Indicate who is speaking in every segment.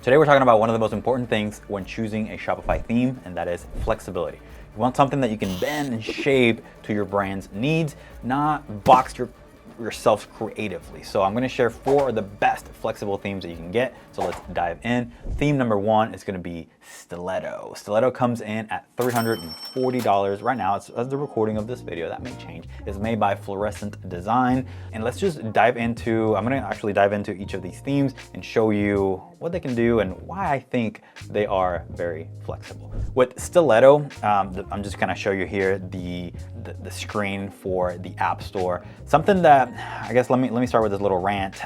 Speaker 1: Today we're talking about one of the most important things when choosing a Shopify theme, and that is flexibility. You want something that you can bend and shape to your brand's needs, not box yourself creatively. So I'm gonna share 4 of the best flexible themes that you can get. So let's dive in. Theme number 1 is gonna be Stiletto. Stiletto comes in at $340 right now. It's as the recording of this video, that may change. It's made by Fluorescent Design. And let's just dive into, I'm gonna actually dive into each of these themes and show you what they can do and why I think they are very flexible. With Stiletto, I'm just gonna show you here the screen for the App Store. Something that, I guess, let me start with this little rant.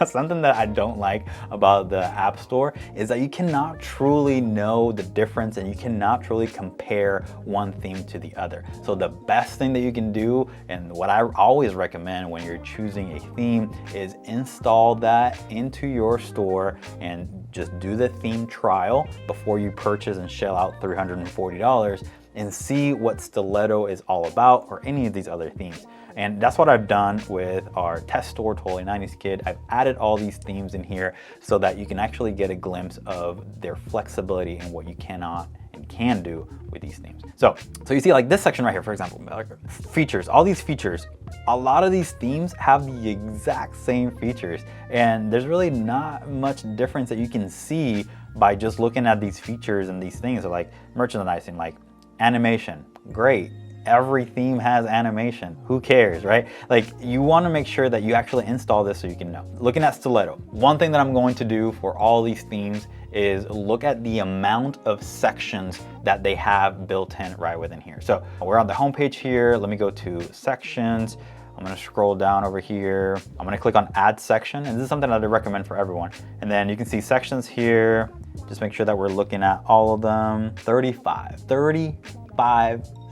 Speaker 1: Something that I don't like about the App Store is that you cannot truly know the difference and you cannot truly compare one theme to the other. So the best thing that you can do, and what I always recommend when you're choosing a theme, is install that into your store and just do the theme trial before you purchase and shell out $340 and see what Stiletto is all about, or any of these other themes. And that's what I've done with our test store, Totally 90s Kid. I've added all these themes in here so that you can actually get a glimpse of their flexibility and what you cannot and can do with these themes. So you see, like this section right here, for example, like features, all these features, a lot of these themes have the exact same features, and there's really not much difference that you can see by just looking at these features and these things. So like merchandising, like animation, great. Every theme has animation. Who cares, right? Like, you want to make sure that you actually install this so you can know. Looking at Stiletto, one thing that I'm going to do for all these themes is look at the amount of sections that they have built in right within here. So we're on the homepage here. Let me go to sections. I'm gonna scroll down over here. I'm gonna click on add section, and this is something that I recommend for everyone. And then you can see sections here. Just make sure that we're looking at all of them. 35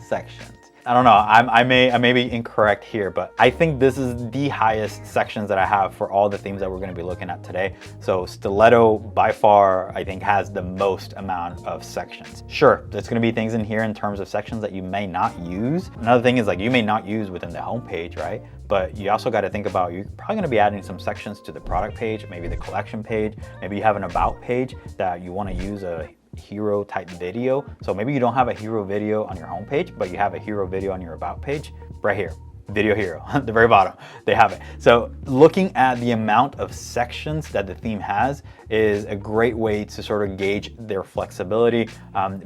Speaker 1: sections. I don't know, I may be incorrect here, but I think this is the highest sections that I have for all the themes that we're gonna be looking at today. So Stiletto, by far, I think has the most amount of sections. Sure, there's gonna be things in here in terms of sections that you may not use. Another thing is, like, you may not use within the homepage, right? But you also gotta think about, you're probably gonna be adding some sections to the product page, maybe the collection page, maybe you have an about page that you wanna use a hero type video. So maybe you don't have a hero video on your homepage, but you have a hero video on your about page. Right here, video hero, at the very bottom, they have it. So looking at the amount of sections that the theme has is a great way to sort of gauge their flexibility,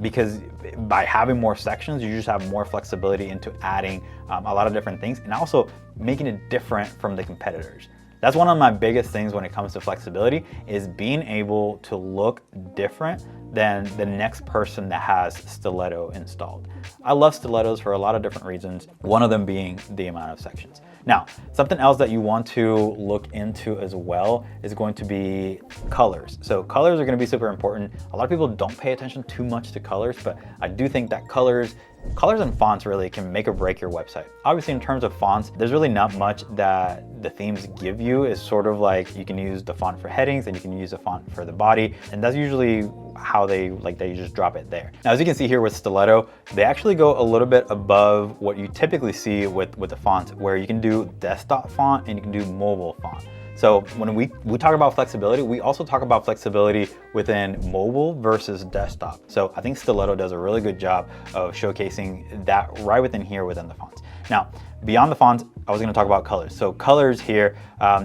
Speaker 1: because by having more sections, you just have more flexibility into adding a lot of different things and also making it different from the competitors. That's one of my biggest things when it comes to flexibility, is being able to look different than the next person that has Stiletto installed. I love Stilettos for a lot of different reasons, one of them being the amount of sections. Now, something else that you want to look into as well is going to be colors. So colors are going to be super important. A lot of people don't pay attention too much to colors, but I do think that colors and fonts really can make or break your website. Obviously, in terms of fonts, there's really not much that the themes give you. It's sort of like you can use the font for headings and you can use the font for the body, and that's usually how they just drop it there. Now, as you can see here with Stiletto, they actually go a little bit above what you typically see with the fonts, where you can do desktop font and you can do mobile font. So when we talk about flexibility, we also talk about flexibility within mobile versus desktop. So I think Stiletto does a really good job of showcasing that right within here within the fonts. Now, beyond the fonts, I was going to talk about colors. So colors here,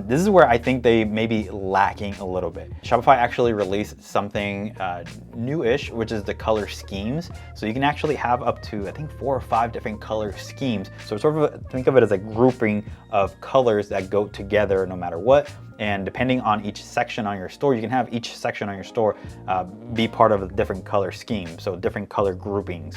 Speaker 1: this is where I think they may be lacking a little bit. Shopify actually released something new-ish, which is the color schemes. So you can actually have up to, I think, 4 or 5 different color schemes. So sort of think of it as a grouping of colors that go together no matter what. And depending on each section on your store, you can have each section on your store be part of a different color scheme. So different color groupings,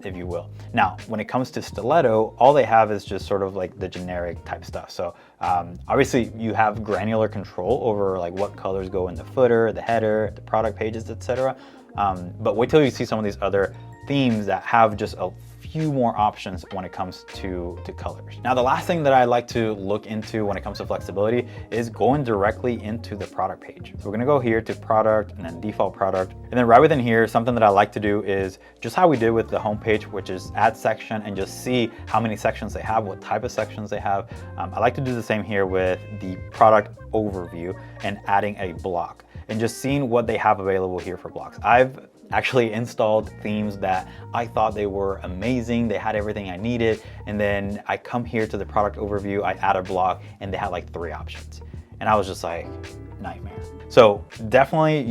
Speaker 1: if you will. Now, when it comes to Stiletto, all they have is just sort of like the generic type stuff. So obviously you have granular control over like what colors go in the footer, the header, the product pages, etc. But wait till you see some of these other themes that have just a few more options when it comes to colors. Now, the last thing that I like to look into when it comes to flexibility is going directly into the product page. So we're gonna go here to product and then default product. And then right within here, something that I like to do is just how we did with the homepage, which is add section and just see how many sections they have, what type of sections they have. I like to do the same here with the product overview and adding a block and just seeing what they have available here for blocks. I've actually installed themes that I thought they were amazing. They had everything I needed. And then I come here to the product overview, I add a block and they had like 3 options. And I was just like, nightmare. So you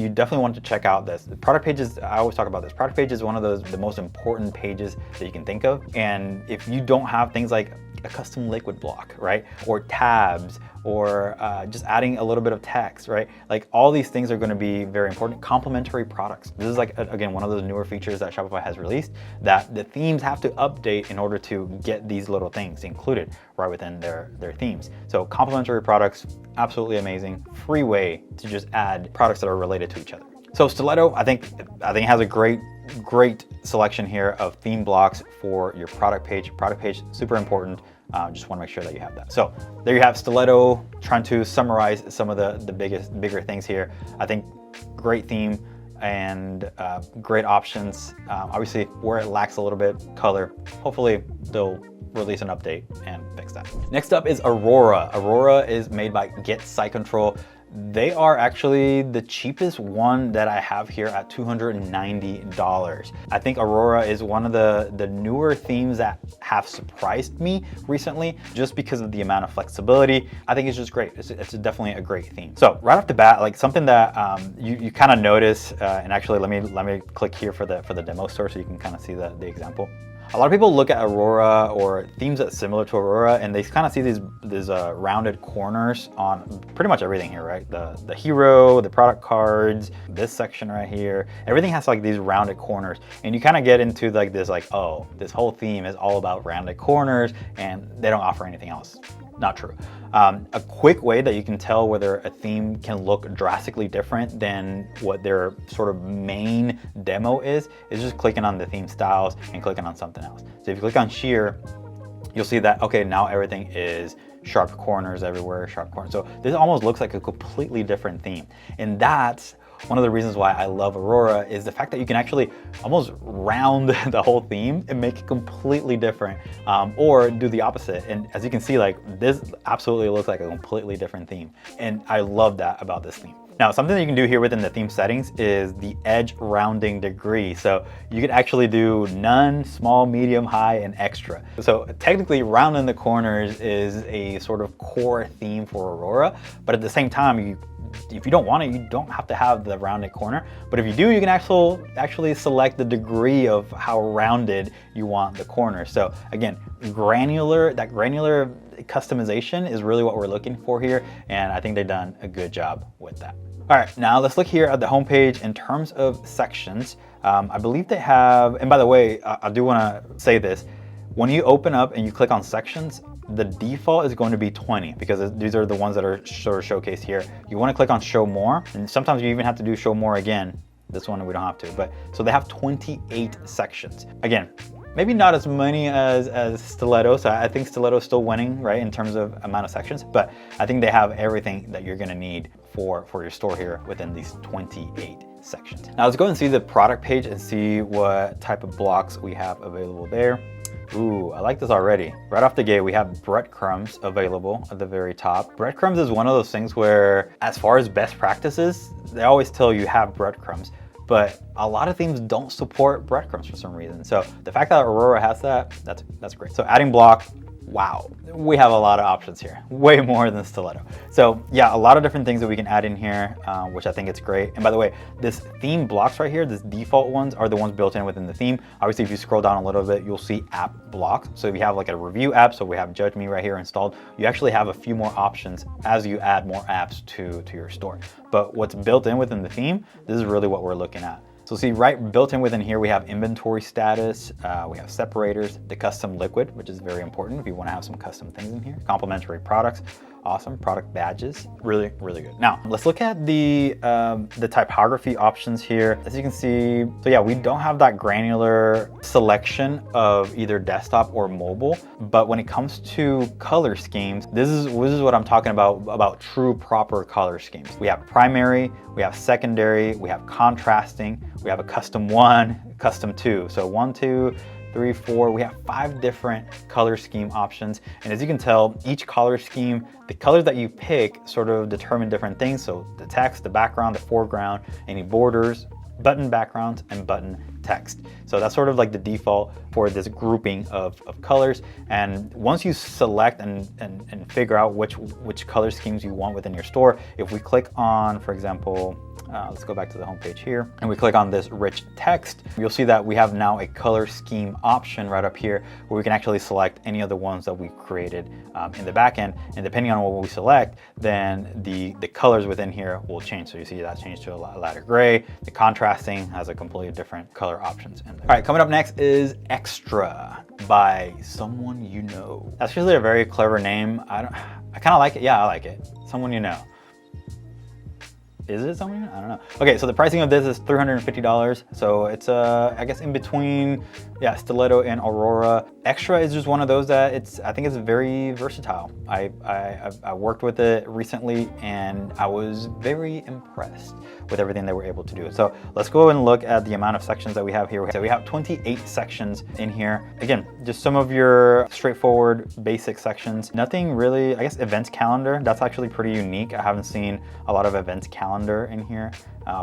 Speaker 1: definitely want to check out this. The product pages, I always talk about this. Product page is one of the most important pages that you can think of. And if you don't have things like a custom liquid block, right? Or tabs, or just adding a little bit of text, right? Like all these things are gonna be very important. Complementary products. This is like, again, one of those newer features that Shopify has released that the themes have to update in order to get these little things included right within their themes. So complementary products, absolutely amazing. Free way to just add products that are related to each other. So Stiletto, I think it has a great selection here of theme blocks for your product page. Product page, super important. Just want to make sure that you have that. So there you have Stiletto, trying to summarize some of the bigger things here. I think great theme and great options. Obviously, where it lacks a little bit, color. Hopefully they'll release an update and fix that. Next up is Aurora. Aurora is made by Get Site Control. They are actually the cheapest one that I have here at $290. I think Aurora is one of the newer themes that have surprised me recently just because of the amount of flexibility. I think it's just great. It's definitely a great theme. So right off the bat, like something that you kind of notice, and actually let me click here for the demo store so you can kind of see the example. A lot of people look at Aurora or themes that's similar to Aurora and they kind of see these rounded corners on pretty much everything here, right? The hero, the product cards, this section right here, everything has like these rounded corners. And you kind of get into like this, like, oh, this whole theme is all about rounded corners and they don't offer anything else. Not true. A quick way that you can tell whether a theme can look drastically different than what their sort of main demo is just clicking on the theme styles and clicking on something else. So if you click on sheer, you'll see that, okay, now everything is sharp corners everywhere, sharp corners. So this almost looks like a completely different theme. And that's one of the reasons why I love Aurora is the fact that you can actually almost round the whole theme and make it completely different, or do the opposite. And as you can see, like this absolutely looks like a completely different theme. And I love that about this theme. Now, something that you can do here within the theme settings is the edge rounding degree. So you could actually do none, small, medium, high, and extra. So technically rounding the corners is a sort of core theme for Aurora, but at the same time, if you don't want it, you don't have to have the rounded corner. But if you do, you can actually select the degree of how rounded you want the corner. So again, granular customization is really what we're looking for here. And I think they've done a good job with that. All right, now let's look here at the homepage in terms of sections. I believe they have, and by the way, I do wanna say this, when you open up and you click on sections, the default is going to be 20 because these are the ones that are sort of showcased here. You want to click on show more, and sometimes you even have to do show more again. This one we don't have to, but so they have 28 sections. Again, maybe not as many as Stiletto, so I think Stiletto is still winning, right, in terms of amount of sections, but I think they have everything that you're gonna need for your store here within these 28 sections. Now let's go and see the product page and see what type of blocks we have available there. Ooh, I like this already. Right off the gate, we have breadcrumbs available at the very top. Breadcrumbs is one of those things where, as far as best practices, they always tell you have breadcrumbs, but a lot of themes don't support breadcrumbs for some reason. So the fact that Aurora has that, that's great. So adding block, wow, we have a lot of options here, way more than Stiletto. So yeah, a lot of different things that we can add in here, which I think it's great. And by the way, this theme blocks right here, this default ones are the ones built in within the theme. Obviously, if you scroll down a little bit, you'll see app blocks. So if you have like a review app, so we have Judge Me right here installed, you actually have a few more options as you add more apps to your store. But what's built in within the theme, this is really what we're looking at. So see, right built in within here, we have inventory status, we have separators, the custom liquid, which is very important if you want to have some custom things in here, complementary products, Awesome. Product badges, really, really good. Now let's look at the typography options here. As you can see, so yeah, we don't have that granular selection of either desktop or mobile, but when it comes to color schemes, this is what I'm talking about true proper color schemes. We have primary, we have secondary, we have contrasting, we have a custom 1, custom 2. So 1, 2, 3, 4, we have 5 different color scheme options. And as you can tell, each color scheme, the colors that you pick sort of determine different things. So the text, the background, the foreground, any borders, button backgrounds, and button text. So that's sort of like the default for this grouping of colors. And once you select and figure out which color schemes you want within your store, if we click on, for example, let's go back to the home page here, and we click on this rich text, you'll see that we have now a color scheme option right up here where we can actually select any of the ones that we created in the back end. And depending on what we select, then the colors within here will change. So you see that changed to a lighter gray. The contrasting has a completely different color options in there. All right, coming up next is Extra by Someone You Know. That's usually a very clever name. I kind of like it. Yeah, I like it. Someone You Know. Is it something? I don't know. Okay, so the pricing of this is $350. So it's I guess in between, yeah, Stiletto and Aurora. Extra is just one of those that I think it's very versatile. I worked with it recently and I was very impressed with everything they were able to do. So let's go and look at the amount of sections that we have here. So we have 28 sections in here. Again, just some of your straightforward basic sections. Nothing really, I guess events calendar, that's actually pretty unique. I haven't seen a lot of events calendar in here.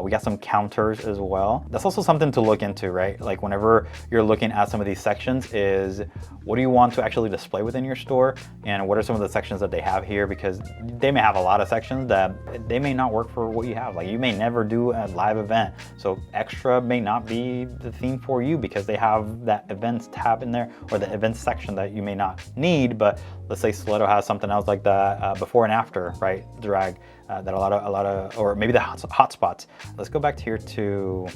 Speaker 1: We got some counters as well. That's also something to look into, right? Like whenever you're looking at some of these sections is what do you want to actually display within your store and what are some of the sections that they have here, because they may have a lot of sections that they may not work for what you have. Like you may never do a live event. So Extra may not be the theme for you because they have that events tab in there or the events section that you may not need. But let's say Stiletto has something else like that before and after, right? Drag. That a lot of, or maybe the hotspots. Let's go back here to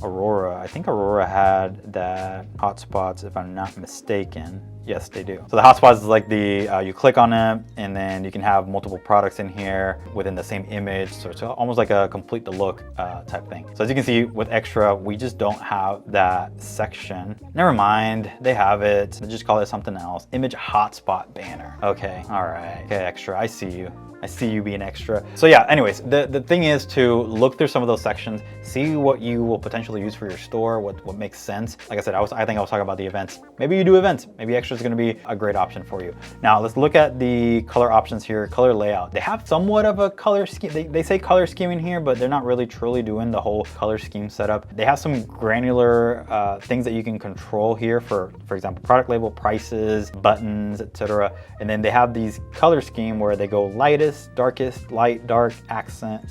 Speaker 1: Aurora. I think Aurora had that hotspots, if I'm not mistaken. Yes, they do. So the hotspots is like you click on it and then you can have multiple products in here within the same image. So it's almost like a complete the look type thing. So as you can see with Extra, we just don't have that section. Never mind, they have it. They just call it something else. Image hotspot banner. Okay, all right. Okay, Extra, I see you. I see you being Extra. So yeah, anyways, the thing is to look through some of those sections, see what you will potentially use for your store, what makes sense. Like I said, I think I was talking about the events. Maybe you do events. Maybe Extra is gonna be a great option for you. Now let's look at the color options here, color layout. They have somewhat of a color scheme. They say color scheme in here, but they're not really truly doing the whole color scheme setup. They have some granular things that you can control here for example, product label, prices, buttons, etc. And then they have these color scheme where they go lightest, darkest, light, dark, accent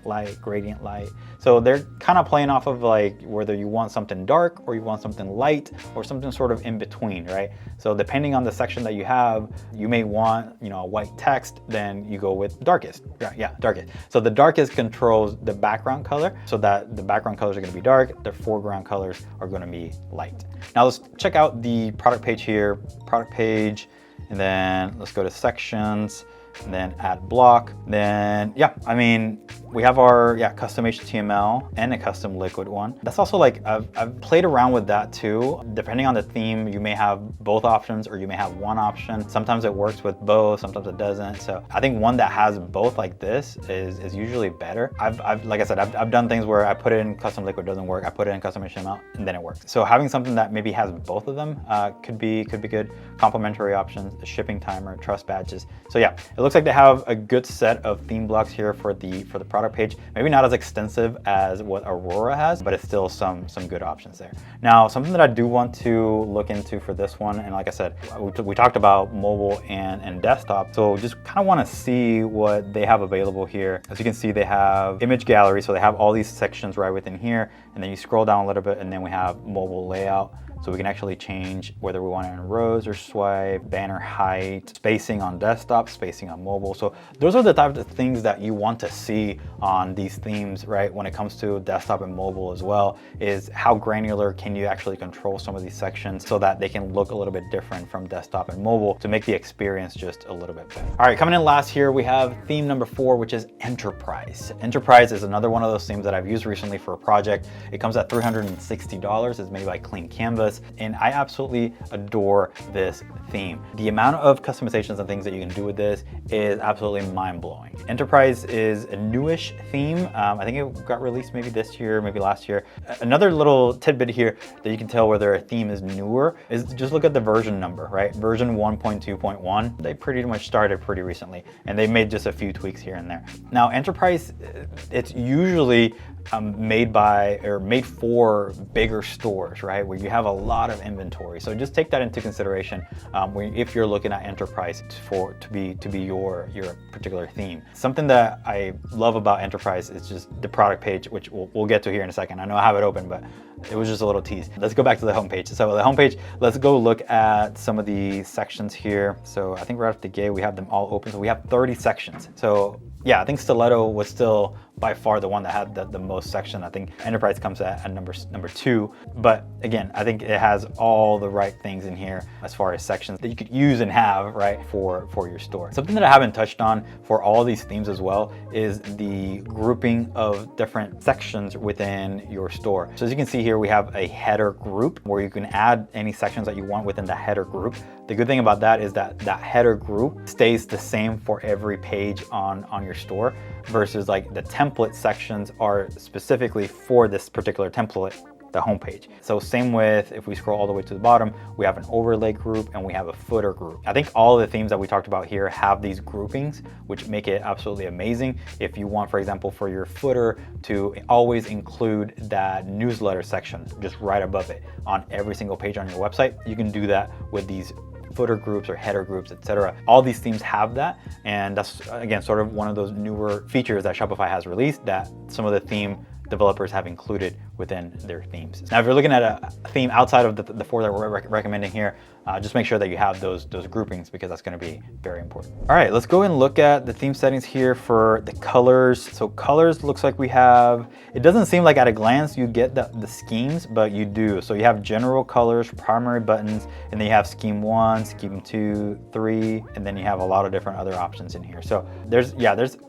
Speaker 1: light, gradient light. So they're kind of playing off of like whether you want something dark or you want something light or something sort of in between, right? So depending on the section that you have, you may want, a white text, then you go with darkest. Yeah, darkest. So the darkest controls the background color, so that the background colors are going to be dark, the foreground colors are going to be light. Now let's check out the product page here, product page, and then let's go to sections. And then add block. Then yeah, I mean, we have our custom HTML and a custom liquid one. That's also like I've played around with that too. Depending on the theme, you may have both options or you may have one option. Sometimes it works with both, sometimes it doesn't. So I think one that has both like this is usually better. Like I said, I've done things where I put it in custom liquid, doesn't work. I put it in custom HTML and then it works. So having something that maybe has both of them could be good. Complementary options, a shipping timer, trust badges. So yeah, it looks like they have a good set of theme blocks here for the product page. Maybe not as extensive as what Aurora has, but it's still some good options there. Now, something that I do want to look into for this one, and like I said, we talked about mobile and desktop, so just kind of want to see what they have available here. As you can see, they have image gallery, so they have all these sections right within here, and then you scroll down a little bit, and then we have mobile layout. So we can actually change whether we want it in rows or swipe, banner height, spacing on desktop, spacing on mobile. So those are the types of things that you want to see on these themes, right? When it comes to desktop and mobile as well, is how granular can you actually control some of these sections so that they can look a little bit different from desktop and mobile to make the experience just a little bit better. All right, coming in last here, we have theme number 4, which is Enterprise. Enterprise is another one of those themes that I've used recently for a project. It comes at $360. It's made by Clean Canvas, and I absolutely adore this theme. The amount of customizations and things that you can do with this is absolutely mind-blowing. Enterprise is a newish theme. I think it got released maybe this year, maybe last year. Another little tidbit here that you can tell whether a theme is newer is just look at the version number, right? Version 1.2.1. They pretty much started pretty recently, and they made just a few tweaks here and there. Now, Enterprise, it's usually made for bigger stores, right? Where you have a lot of inventory. So just take that into consideration if you're looking at Enterprise to be your particular theme. Something that I love about Enterprise is just the product page, which we'll get to here in a second. I know I have it open, but it was just a little tease. Let's go back to the homepage. So the homepage, let's go look at some of the sections here. So I think right off the gate, we have them all open. So we have 30 sections. So yeah, I think Stiletto was still by far the one that had the most section. I think Enterprise comes at number 2. But again, I think it has all the right things in here as far as sections that you could use and have, right, for your store. Something that I haven't touched on for all these themes as well is the grouping of different sections within your store. So as you can see here, we have a header group where you can add any sections that you want within the header group. The good thing about that is that header group stays the same for every page on your store, versus like the template sections are specifically for this particular template, the homepage. So same with, if we scroll all the way to the bottom, we have an overlay group and we have a footer group. I think all the themes that we talked about here have these groupings, which make it absolutely amazing. If you want, for example, for your footer to always include that newsletter section just right above it on every single page on your website, you can do that with these footer groups or header groups, etc. All these themes have that, and that's again sort of one of those newer features that Shopify has released that some of the theme developers have included within their themes. Now, if you're looking at a theme outside of the 4 that we're recommending here, just make sure that you have those groupings, because that's going to be very important. All right, let's go and look at the theme settings here for the colors. So colors looks like we have, it doesn't seem like at a glance you get the schemes, but you do. So you have general colors, primary buttons, and then you have scheme 1, scheme 2, 3, and then you have a lot of different other options in here. So there's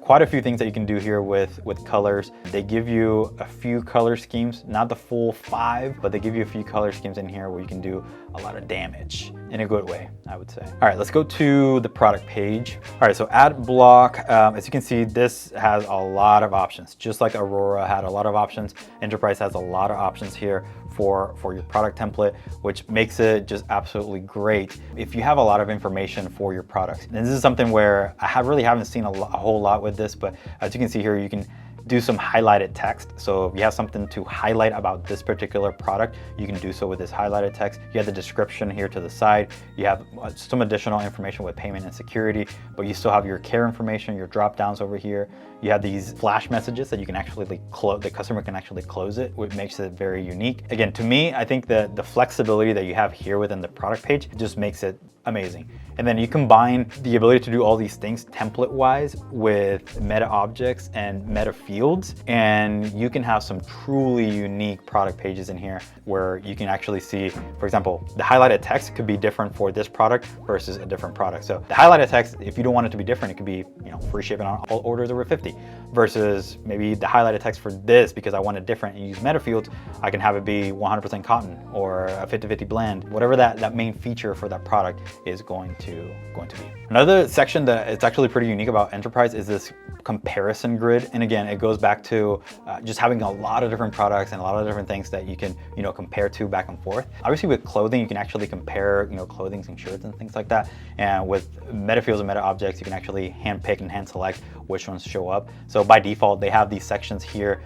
Speaker 1: quite a few things that you can do here with colors. They give you a few color schemes, not the full 5, but they give you a few color schemes in here where you can do a lot of damage in a good way, I would say. All right, let's go to the product page. All right, so ad block, as you can see, this has a lot of options. Just like Aurora had a lot of options, Enterprise has a lot of options here for your product template, which makes it just absolutely great if you have a lot of information for your products. And this is something where I really haven't seen a whole lot with this, but as you can see here, you can do some highlighted text. So if you have something to highlight about this particular product, you can do so with this highlighted text. You have the description here to the side. You have some additional information with payment and security, but you still have your care information, your drop downs over here. You have these flash messages that you can actually close, the customer can actually close it, which makes it very unique. Again, to me, I think that the flexibility that you have here within the product page just makes it amazing. And then you combine the ability to do all these things template-wise with meta objects and meta fields, and you can have some truly unique product pages in here where you can actually see, for example, the highlighted text could be different for this product versus a different product. So the highlighted text, if you don't want it to be different, it could be, free shipping on all orders over 50, versus maybe the highlighted text for this, because I want it different and use meta fields, I can have it be 100% cotton or a 50-50 blend, whatever that main feature for that product is going to be. Another section that is actually pretty unique about Enterprise is this comparison grid. And again, it goes back to just having a lot of different products and a lot of different things that you can, compare to back and forth. Obviously with clothing, you can actually compare, clothing and shirts and things like that. And with meta fields and meta objects, you can actually hand pick and hand select which ones show up. So by default, they have these sections here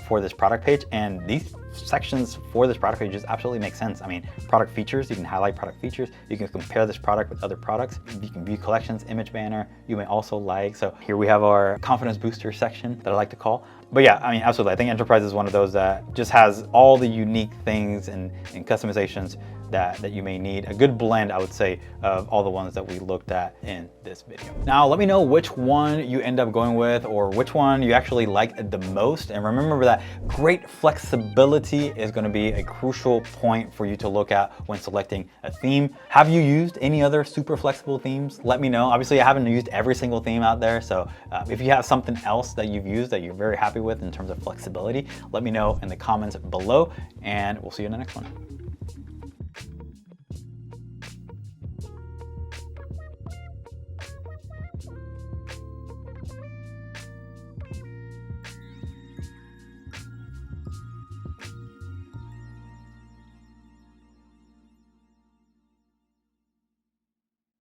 Speaker 1: for this product page, and these sections for this product page just absolutely make sense. I mean, product features, you can highlight product features, you can compare this product with other products, you can view collections, image banner, you may also like. So here we have our confidence booster section that I like to call. But yeah, I mean, absolutely. I think Enterprise is one of those that just has all the unique things and customizations that you may need. A good blend, I would say, of all the ones that we looked at in this video. Now, let me know which one you end up going with or which one you actually like the most. And remember that great flexibility is going to be a crucial point for you to look at when selecting a theme. Have you used any other super flexible themes? Let me know. Obviously, I haven't used every single theme out there. So if you have something else that you've used that you're very happy with in terms of flexibility, let me know in the comments below, and we'll see you in the next one.